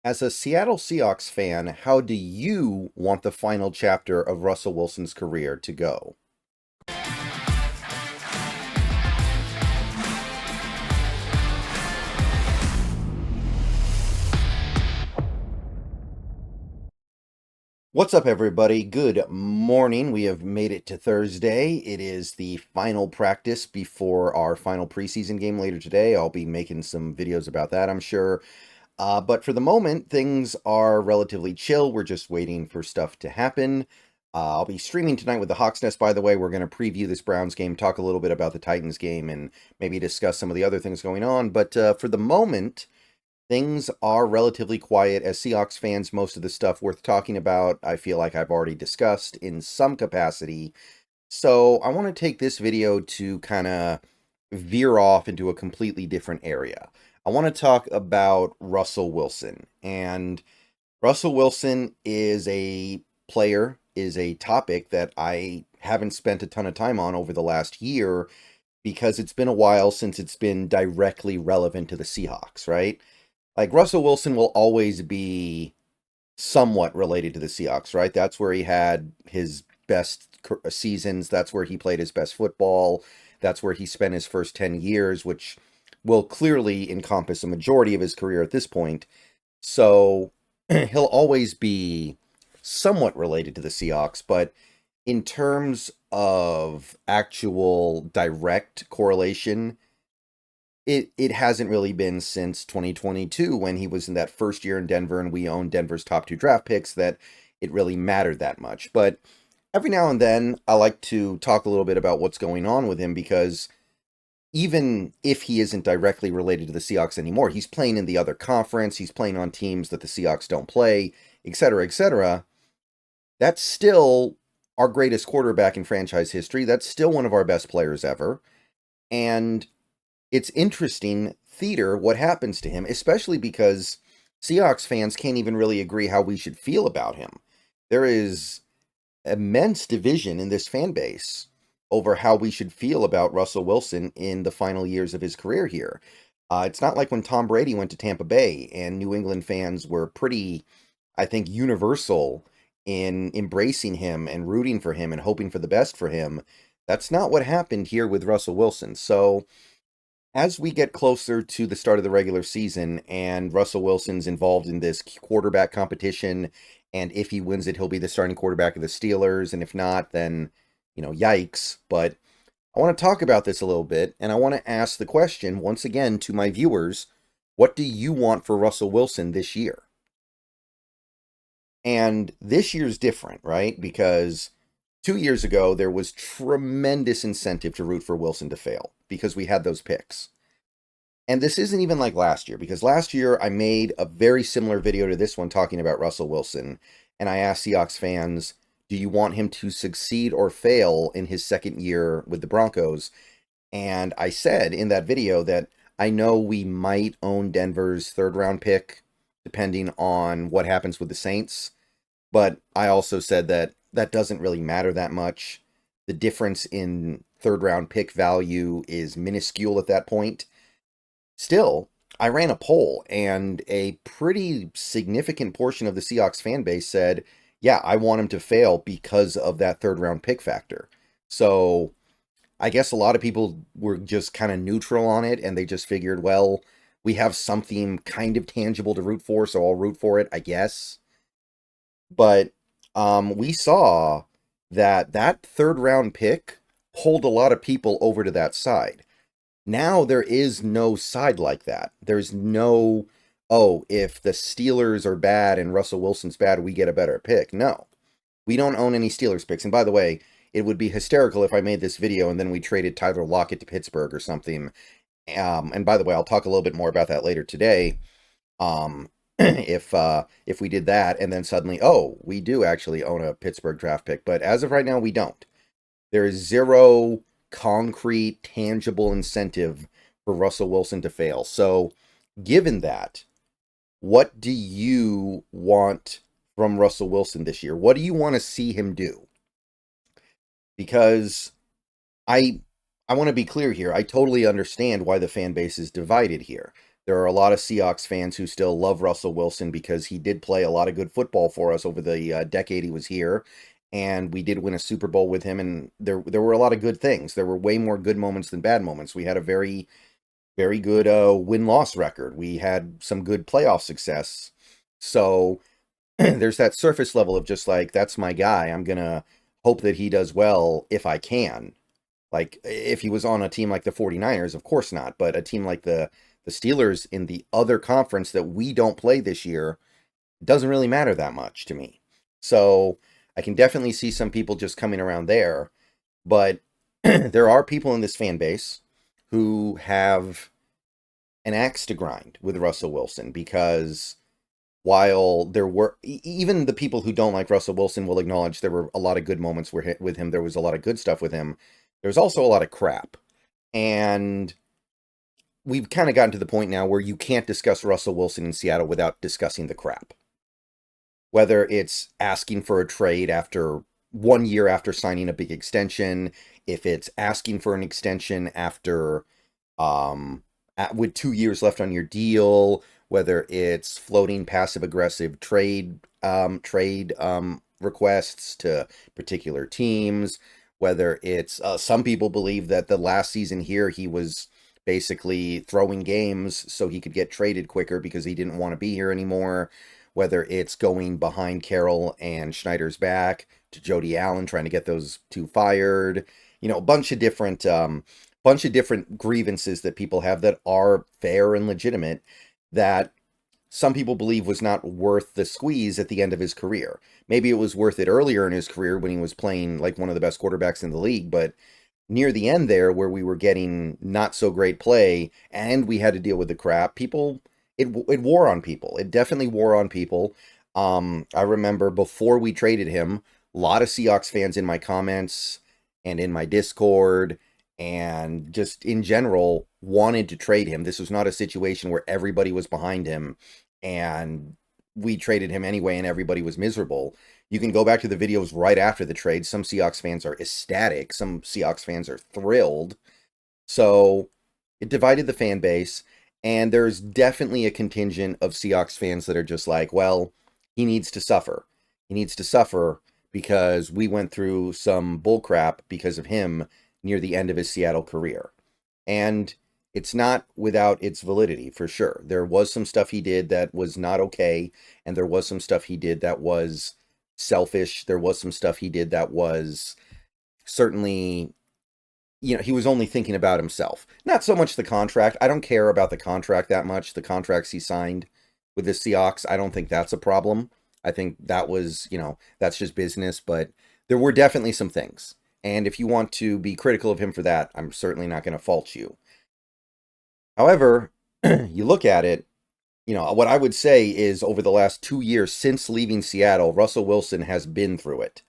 As a Seattle Seahawks fan, how do you want the final chapter of Russell Wilson's career to go? What's up, everybody? Good morning. We have made it to Thursday. It is the final practice before our final preseason game later today. I'll be making some videos about that, I'm sure. But for the moment, things are relatively chill. We're just waiting for stuff to happen. I'll be streaming tonight with the Hawks Nest, by the way. We're going to preview this Browns game, talk a little bit about the Titans game, and maybe discuss some of the other things going on. But for the moment, things are relatively quiet. As Seahawks fans, most of the stuff worth talking about, I feel like I've already discussed in some capacity. So I want to take this video to kind of veer off into a completely different area. I want to talk about Russell Wilson. And Russell Wilson is a player, is a topic that I haven't spent a ton of time on over the last year because it's been a while since it's been directly relevant to the Seahawks, right? Like, Russell Wilson will always be somewhat related to the Seahawks, right? That's where he had his best seasons. That's where he played his best football. That's where he spent his first 10 years, which will clearly encompass a majority of his career at this point. So he'll always be somewhat related to the Seahawks, but in terms of actual direct correlation, it hasn't really been since 2022 when he was in that first year in Denver and we owned Denver's top 2 draft picks that it really mattered that much. But every now and then I like to talk a little bit about what's going on with him, because even if he isn't directly related to the Seahawks anymore, he's playing in the other conference, he's playing on teams that the Seahawks don't play, etc., etc. That's still our greatest quarterback in franchise history. That's still one of our best players ever. And it's interesting theater what happens to him, especially because Seahawks fans can't even really agree how we should feel about him. There is immense division in this fan base over how we should feel about Russell Wilson in the final years of his career here. It's not like when Tom Brady went to Tampa Bay and New England fans were pretty, I think, universal in embracing him and rooting for him and hoping for the best for him. That's not what happened here with Russell Wilson. So as we get closer to the start of the regular season and Russell Wilson's involved in this quarterback competition, and if he wins it, he'll be the starting quarterback of the Steelers, and if not, then, yikes. But I want to talk about this a little bit, and I want to ask the question once again to my viewers: what do you want for Russell Wilson this year? And this year's different, right? Because 2 years ago, there was tremendous incentive to root for Wilson to fail because we had those picks. And this isn't even like last year, because last year I made a very similar video to this one talking about Russell Wilson. And I asked Seahawks fans, do you want him to succeed or fail in his second year with the Broncos? And I said in that video that I know we might own Denver's third round pick, depending on what happens with the Saints. But I also said that that doesn't really matter that much. The difference in third round pick value is minuscule at that point. Still, I ran a poll and a pretty significant portion of the Seahawks fan base said, yeah, I want him to fail because of that third round pick factor. So I guess a lot of people were just kind of neutral on it, and they just figured, well, we have something kind of tangible to root for, so I'll root for it, I guess. But we saw that that third round pick pulled a lot of people over to that side. Now there is no side like that. There's no, oh, if the Steelers are bad and Russell Wilson's bad, we get a better pick. No, we don't own any Steelers picks. And by the way, it would be hysterical if I made this video and then we traded Tyler Lockett to Pittsburgh or something. And by the way, I'll talk a little bit more about that later today. If we did that and then suddenly, oh, we do actually own a Pittsburgh draft pick. But as of right now, we don't. There is zero concrete, tangible incentive for Russell Wilson to fail. So given that, what do you want from Russell Wilson this year? What do you want to see him do? Because I want to be clear here. I totally understand why the fan base is divided here. There are a lot of Seahawks fans who still love Russell Wilson because he did play a lot of good football for us over the decade he was here, and we did win a Super Bowl with him. And there were a lot of good things. There were way more good moments than bad moments. We had a very good win-loss record. We had some good playoff success. So there's that surface level of just like, that's my guy. I'm gonna hope that he does well if I can. Like, if he was on a team like the 49ers, of course not. But a team like the Steelers in the other conference that we don't play this year doesn't really matter that much to me. So I can definitely see some people just coming around there. But there are people in this fan base who have an axe to grind with Russell Wilson, because while there were, even the people who don't like Russell Wilson will acknowledge there were a lot of good moments with him. There was a lot of good stuff with him. There's also a lot of crap. And we've kind of gotten to the point now where you can't discuss Russell Wilson in Seattle without discussing the crap. Whether it's asking for a trade after 1 year after signing a big extension, if it's asking for an extension after with 2 years left on your deal, whether it's floating passive aggressive trade requests to particular teams, whether it's some people believe that the last season here he was basically throwing games so he could get traded quicker because he didn't want to be here anymore, whether it's going behind Carroll and Schneider's back to Jody Allen trying to get those two fired. You know, a bunch of different grievances that people have that are fair and legitimate, that some people believe was not worth the squeeze at the end of his career. Maybe it was worth it earlier in his career when he was playing like one of the best quarterbacks in the league, but near the end there, where we were getting not so great play and we had to deal with the crap, it wore on people. It definitely wore on people. I remember before we traded him, a lot of Seahawks fans in my comments and in my Discord and just in general wanted to trade him. This was not a situation where everybody was behind him and we traded him anyway and everybody was miserable. You can go back to the videos right after the trade. Some Seahawks fans are ecstatic. Some Seahawks fans are thrilled. So it divided the fan base. And there's definitely a contingent of Seahawks fans that are just like, well, he needs to suffer. He needs to suffer because we went through some bullcrap because of him near the end of his Seattle career. And it's not without its validity, for sure. There was some stuff he did that was not okay, and there was some stuff he did that was selfish. There was some stuff he did that was certainly, you know, he was only thinking about himself. Not so much the contract. I don't care about the contract that much. The contracts he signed with the Seahawks, I don't think that's a problem. I think that was, you know, that's just business, but there were definitely some things. And if you want to be critical of him for that, I'm certainly not going to fault you. However, you look at it, you know, what I would say is over the last 2 years since leaving Seattle, Russell Wilson has been through it.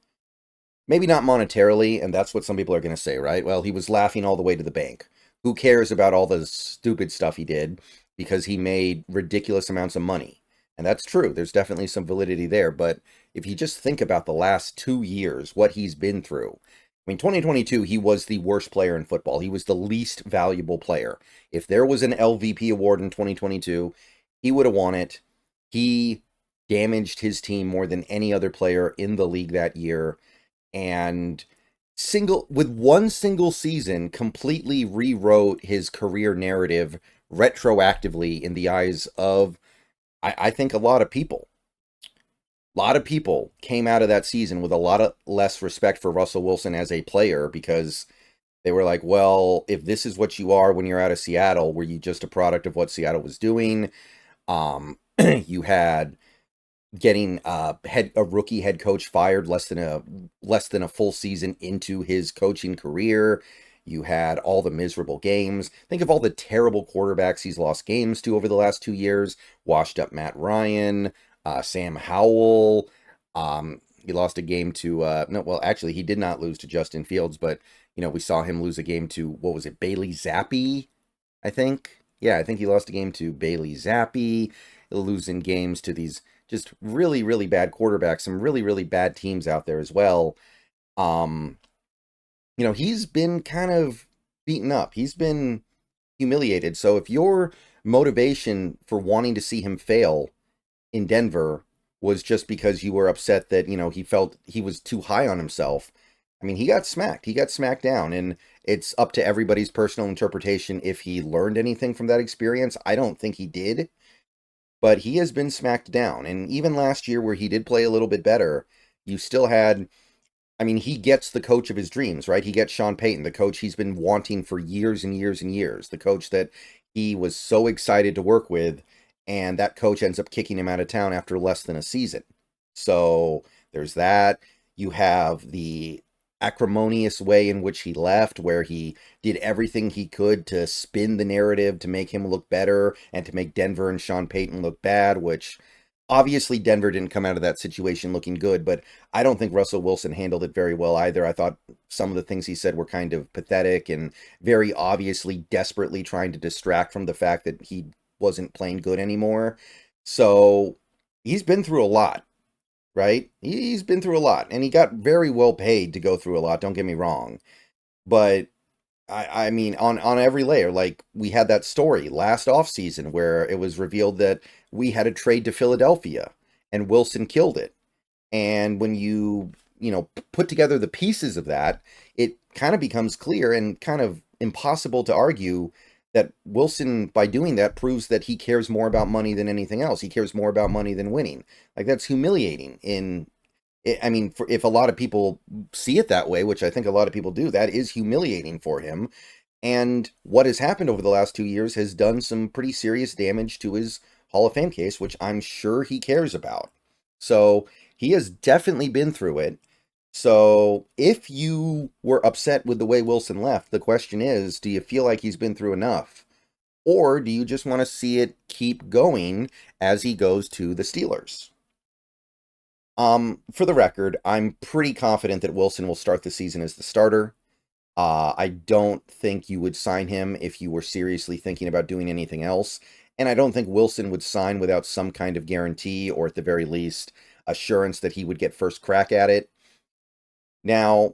Maybe not monetarily, and that's what some people are going to say, right? Well, he was laughing all the way to the bank. Who cares about all the stupid stuff he did because he made ridiculous amounts of money? And that's true. There's definitely some validity there. But if you just think about the last 2 years, what he's been through, I mean, 2022, he was the worst player in football. He was the least valuable player. If there was an LVP award in 2022, he would have won it. He damaged his team more than any other player in the league that year. And with one single season, completely rewrote his career narrative retroactively in the eyes of, I think, a lot of people. A lot of people came out of that season with a lot of less respect for Russell Wilson as a player because they were like, well, if this is what you are when you're out of Seattle, were you just a product of what Seattle was doing? You had getting a rookie head coach fired less than a full season into his coaching career. You had all the miserable games. Think of all the terrible quarterbacks he's lost games to over the last 2 years. Washed up Matt Ryan, Sam Howell. He lost a game to no, well, actually, he did not lose to Justin Fields, but you know, we saw him lose a game to, what was it, Bailey Zappi, I think. Yeah, I think he lost a game to Bailey Zappi. Losing games to these just really, really bad quarterbacks, some really, really bad teams out there as well. You know, he's been kind of beaten up. He's been humiliated. So if you're motivation for wanting to see him fail in Denver was just because you were upset that, he felt he was too high on himself. I mean, he got smacked. He got smacked down, and it's up to everybody's personal interpretation if he learned anything from that experience. I don't think he did, but he has been smacked down. And even last year, where he did play a little bit better, you still had, I mean, he gets the coach of his dreams, right? He gets Sean Payton, the coach he's been wanting for years and years and years, the coach that he was so excited to work with, and that coach ends up kicking him out of town after less than a season. So there's that. You have the acrimonious way in which he left, where he did everything he could to spin the narrative to make him look better and to make Denver and Sean Payton look bad, which obviously Denver didn't come out of that situation looking good, but I don't think Russell Wilson handled it very well either. I thought some of the things he said were kind of pathetic and very obviously desperately trying to distract from the fact that he wasn't playing good anymore. So he's been through a lot, right? He's been through a lot, and he got very well paid to go through a lot, don't get me wrong. But I mean, on every layer, like we had that story last offseason where it was revealed that we had a trade to Philadelphia and Wilson killed it. And when you put together the pieces of that, it kind of becomes clear and kind of impossible to argue that Wilson, by doing that, proves that he cares more about money than anything else. He cares more about money than winning. Like, that's humiliating. If a lot of people see it that way, which I think a lot of people do, that is humiliating for him. And what has happened over the last 2 years has done some pretty serious damage to his Hall of Fame case, which I'm sure he cares about. So he has definitely been through it. So if you were upset with the way Wilson left, the question is, do you feel like he's been through enough? Or do you just want to see it keep going as he goes to the Steelers? For the record, I'm pretty confident that Wilson will start the season as the starter. I don't think you would sign him if you were seriously thinking about doing anything else. And I don't think Wilson would sign without some kind of guarantee, or at the very least, assurance that he would get first crack at it. Now,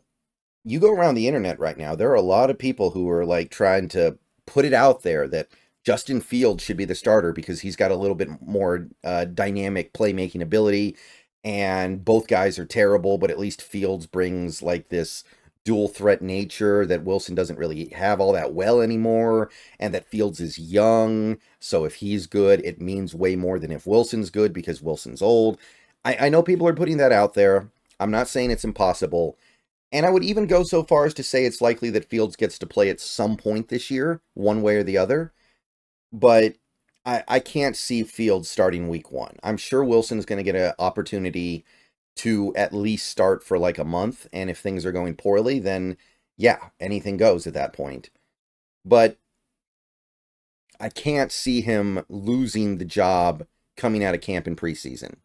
you go around the internet right now, there are a lot of people who are like trying to put it out there that Justin Fields should be the starter because he's got a little bit more dynamic playmaking ability, and both guys are terrible, but at least Fields brings like this dual threat nature that Wilson doesn't really have all that well anymore, and that Fields is young, so if he's good, it means way more than if Wilson's good because Wilson's old. I know people are putting that out there. I'm not saying it's impossible. And I would even go so far as to say it's likely that Fields gets to play at some point this year, one way or the other. But I can't see Fields starting week 1. I'm sure Wilson is going to get an opportunity to at least start for like a month. And if things are going poorly, then yeah, anything goes at that point. But I can't see him losing the job coming out of camp in preseason.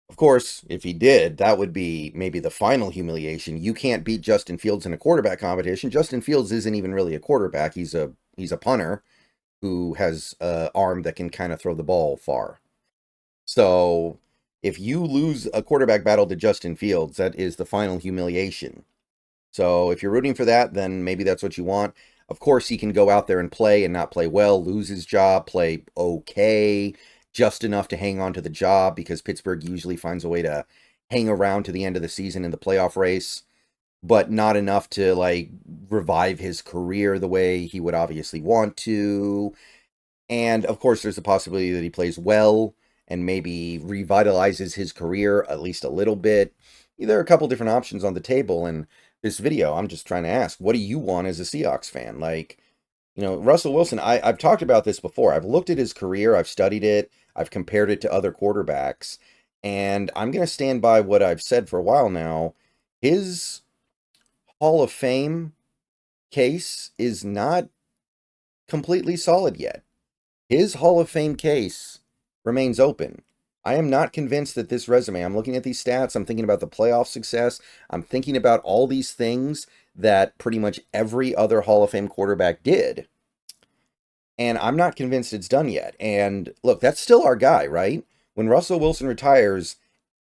Of course, if he did, that would be maybe the final humiliation. You can't beat Justin Fields in a quarterback competition. Justin Fields isn't even really a quarterback. He's a punter who has an arm that can kind of throw the ball far. So if you lose a quarterback battle to Justin Fields, that is the final humiliation. So if you're rooting for that, then maybe that's what you want. Of course, he can go out there and play and not play well, lose his job, play okay, just enough to hang on to the job, because Pittsburgh usually finds a way to hang around to the end of the season in the playoff race, but not enough to like revive his career the way he would obviously want to. And of course, there's a possibility that he plays well and maybe revitalizes his career at least a little bit. There are a couple different options on the table. In this video, I'm just trying to ask, what do you want as a Seahawks fan? Like, Russell Wilson, I've talked about this before. I've looked at his career. I've studied it. I've compared it to other quarterbacks. And I'm going to stand by what I've said for a while now. His Hall of Fame case is not completely solid yet. His Hall of Fame case remains open. I am not convinced that this resume, I'm looking at these stats, I'm thinking about the playoff success, I'm thinking about all these things that pretty much every other Hall of Fame quarterback did. And I'm not convinced it's done yet. And look, that's still our guy, right? When Russell Wilson retires,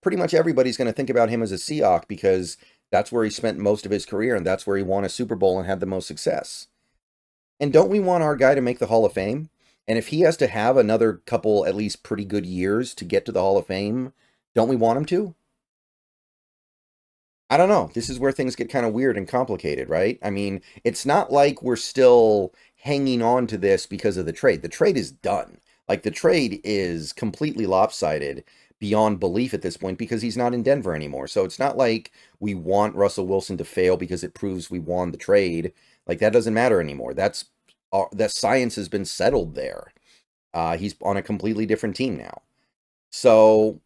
pretty much everybody's going to think about him as a Seahawk because that's where he spent most of his career and that's where he won a Super Bowl and had the most success. And don't we want our guy to make the Hall of Fame? And if he has to have another couple, at least pretty good years to get to the Hall of Fame, don't we want him to? I don't know. This is where things get kind of weird and complicated, right? I mean, it's not like we're still hanging on to this because of the trade. The trade is done. Like, the trade is completely lopsided beyond belief at this point because he's not in Denver anymore. So it's not like we want Russell Wilson to fail because it proves we won the trade. Like, that doesn't matter anymore. That science has been settled there. He's on a completely different team now. So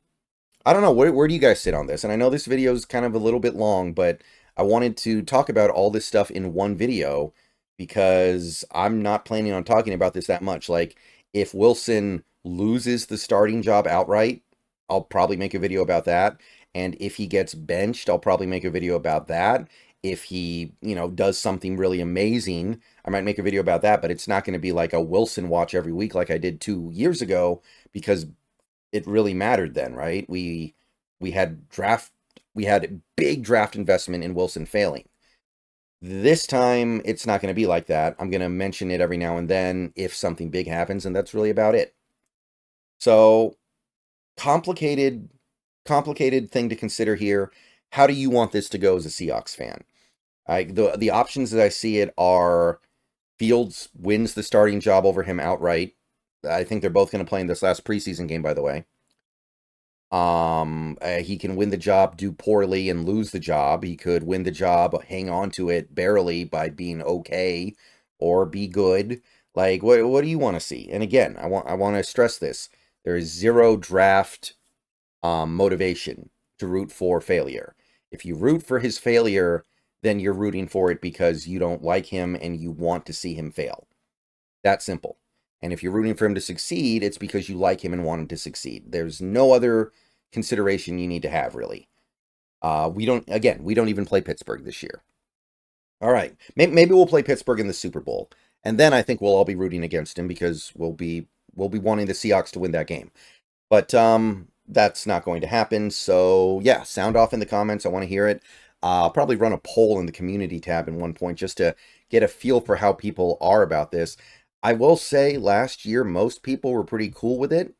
I don't know, where do you guys sit on this? And I know this video is kind of a little bit long, but I wanted to talk about all this stuff in one video because I'm not planning on talking about this that much. Like, if Wilson loses the starting job outright, I'll probably make a video about that. And if he gets benched, I'll probably make a video about that. If he, does something really amazing, I might make a video about that, but it's not going to be like a Wilson watch every week like I did 2 years ago because it really mattered then, right? We had big draft investment in Wilson failing. This time it's not going to be like that. I'm going to mention it every now and then if something big happens, and that's really about it. So, complicated thing to consider here. How do you want this to go as a Seahawks fan? The options as I see it are Fields wins the starting job over him outright. I think they're both going to play in this last preseason game, by the way. He can win the job, do poorly, and lose the job. He could win the job, hang on to it barely by being okay, or be good. Like, what do you want to see? And again, I want to stress this: there is zero draft motivation to root for failure. If you root for his failure, then you're rooting for it because you don't like him and you want to see him fail. That simple. And if you're rooting for him to succeed, it's because you like him and want him to succeed. There's no other consideration you need to have, really. We don't even play Pittsburgh this year. All right. Maybe we'll play Pittsburgh in the Super Bowl. And then I think we'll all be rooting against him because we'll be wanting the Seahawks to win that game. But that's not going to happen. So, yeah, sound off in the comments. I want to hear it. I'll probably run a poll in the community tab at one point just to get a feel for how people are about this. I will say last year, most people were pretty cool with it.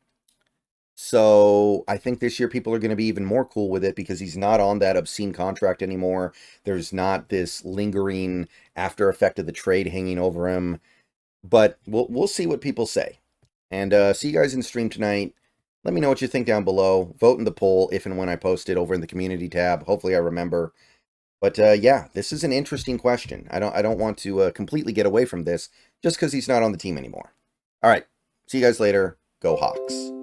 So I think this year people are going to be even more cool with it because he's not on that obscene contract anymore. There's not this lingering after effect of the trade hanging over him. But we'll see what people say. And see you guys in stream tonight. Let me know what you think down below. Vote in the poll if and when I post it over in the community tab. Hopefully I remember. But yeah, this is an interesting question. I don't want to completely get away from this just because he's not on the team anymore. All right, see you guys later. Go Hawks.